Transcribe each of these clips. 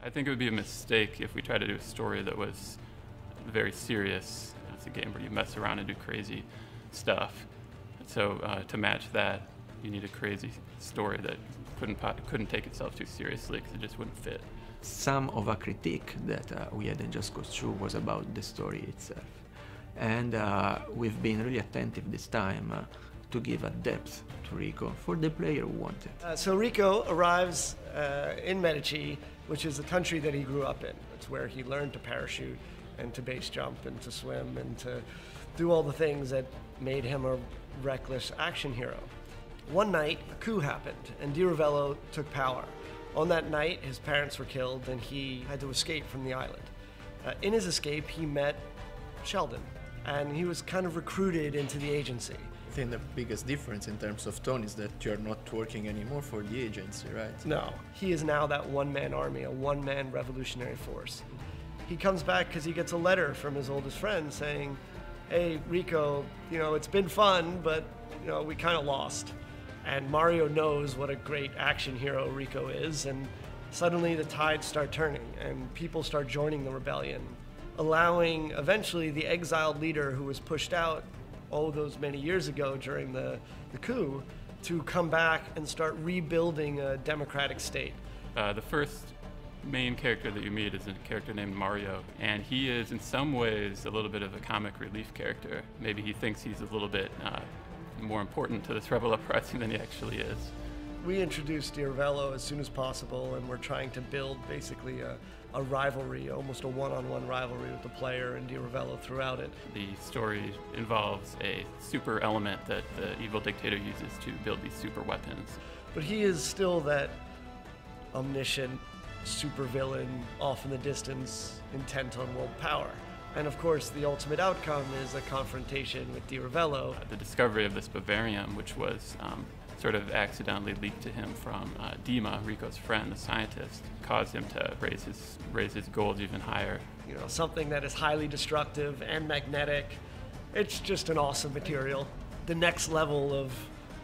I think it would be a mistake if we tried to do a story that was very serious. It's a game where you mess around and do crazy stuff. So to match that, you need a crazy story that couldn't take itself too seriously because it just wouldn't fit. Some of a critique that we had in Just Cause 2 was about the story itself. And we've been really attentive this time to give a depth to Rico for the player who wanted. So Rico arrives in Medici, which is the country that he grew up in. It's where he learned to parachute and to base jump and to swim and to do all the things that made him a reckless action hero. One night, a coup happened and Di Ravello took power. On that night, his parents were killed and he had to escape from the island. In his escape, he met Sheldon, and he was kind of recruited into the agency. I think the biggest difference in terms of tone is that you're not working anymore for the agency, right? No, he is now that one-man army, a one-man revolutionary force. He comes back because he gets a letter from his oldest friend saying, hey, Rico, it's been fun, but, we kind of lost. And Mario knows what a great action hero Rico is, and suddenly the tides start turning, and people start joining the rebellion, allowing eventually the exiled leader who was pushed out those many years ago during the coup to come back and start rebuilding a democratic state. The first main character that you meet is a character named Mario, and he is in some ways a little bit of a comic relief character. Maybe he thinks he's a little bit more important to this rebel uprising than he actually is. We introduced Di Ravello as soon as possible, and we're trying to build basically a rivalry, almost a one-on-one rivalry with the player and Di Ravello throughout it. The story involves a super element that the evil dictator uses to build these super weapons. But he is still that omniscient supervillain off in the distance, intent on world power. And of course, the ultimate outcome is a confrontation with Di Ravello. The discovery of this Bavarium, which was sort of accidentally leaked to him from Dima, Rico's friend, the scientist, caused him to raise his goals even higher. Something that is highly destructive and magnetic. It's just an awesome material. The next level of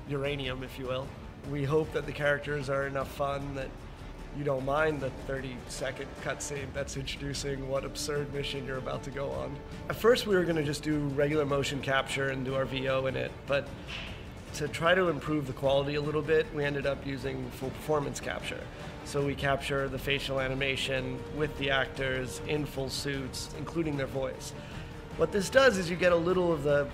uranium, if you will. We hope that the characters are enough fun that you don't mind the 30-second cutscene that's introducing what absurd mission you're about to go on. At first we were going to just do regular motion capture and do our VO in it, but to try to improve the quality a little bit, we ended up using full performance capture. So we capture the facial animation with the actors in full suits, including their voice. What this does is you get a little of the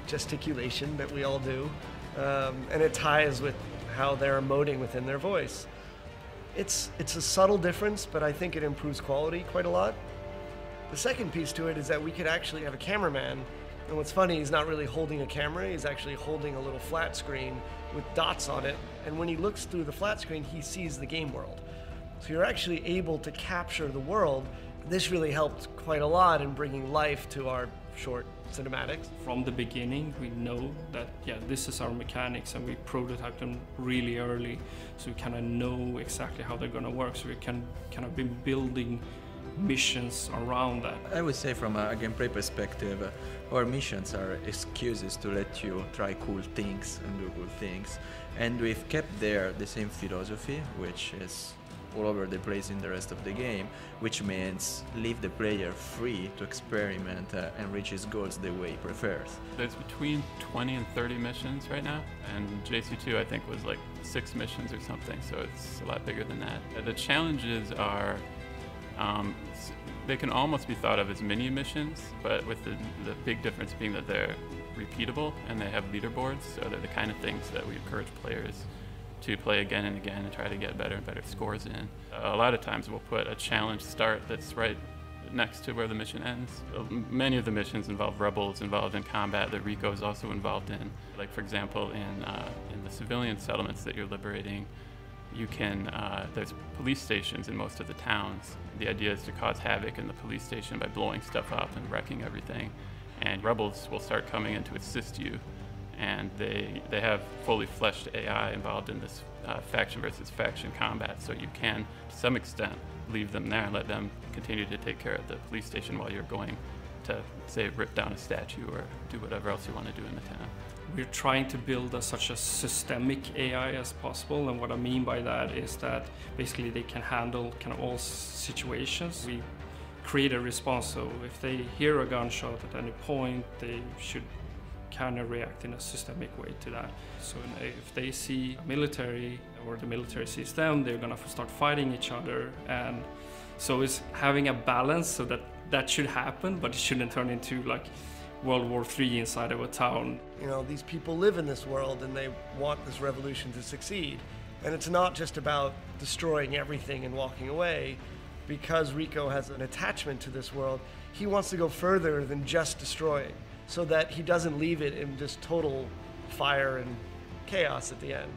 gesticulation that we all do, and it ties with how they're emoting within their voice. It's a subtle difference, but I think it improves quality quite a lot. The second piece to it is that we could actually have a cameraman, and what's funny, he's not really holding a camera, he's actually holding a little flat screen with dots on it, and when he looks through the flat screen, he sees the game world. So you're actually able to capture the world. This really helped quite a lot in bringing life to our short cinematics. From the beginning, we know that, this is our mechanics, and we prototype them really early, so we kind of know exactly how they're going to work, so we can kind of be building missions around that. I would say from a gameplay perspective, our missions are excuses to let you try cool things and do cool things. And we've kept there the same philosophy, which is all over the place in the rest of the game, which means leave the player free to experiment and reach his goals the way he prefers. There's between 20 and 30 missions right now, and JC2 I think was like 6 missions or something, so it's a lot bigger than that. The challenges are, they can almost be thought of as mini missions, but with the big difference being that they're repeatable and they have leaderboards, so they're the kind of things that we encourage players to play again and again and try to get better and better scores in. A lot of times we'll put a challenge start that's right next to where the mission ends. Many of the missions involve rebels involved in combat that Rico is also involved in. Like for example, in the civilian settlements that you're liberating, you can, there's police stations in most of the towns. The idea is to cause havoc in the police station by blowing stuff up and wrecking everything. And rebels will start coming in to assist you. And they have fully fleshed AI involved in this faction versus faction combat, so you can, to some extent, leave them there and let them continue to take care of the police station while you're going to, say, rip down a statue or do whatever else you want to do in the town. We're trying to build such a systemic AI as possible, and what I mean by that is that basically they can handle kind of all situations. We create a response, so if they hear a gunshot at any point, they should kind of react in a systemic way to that. So if they see military or the military sees them, they're gonna start fighting each other, and so it's having a balance so that should happen, but it shouldn't turn into like World War III inside of a town. You know, these people live in this world and they want this revolution to succeed. And it's not just about destroying everything and walking away. Because Rico has an attachment to this world, he wants to go further than just destroying, so that he doesn't leave it in just total fire and chaos at the end.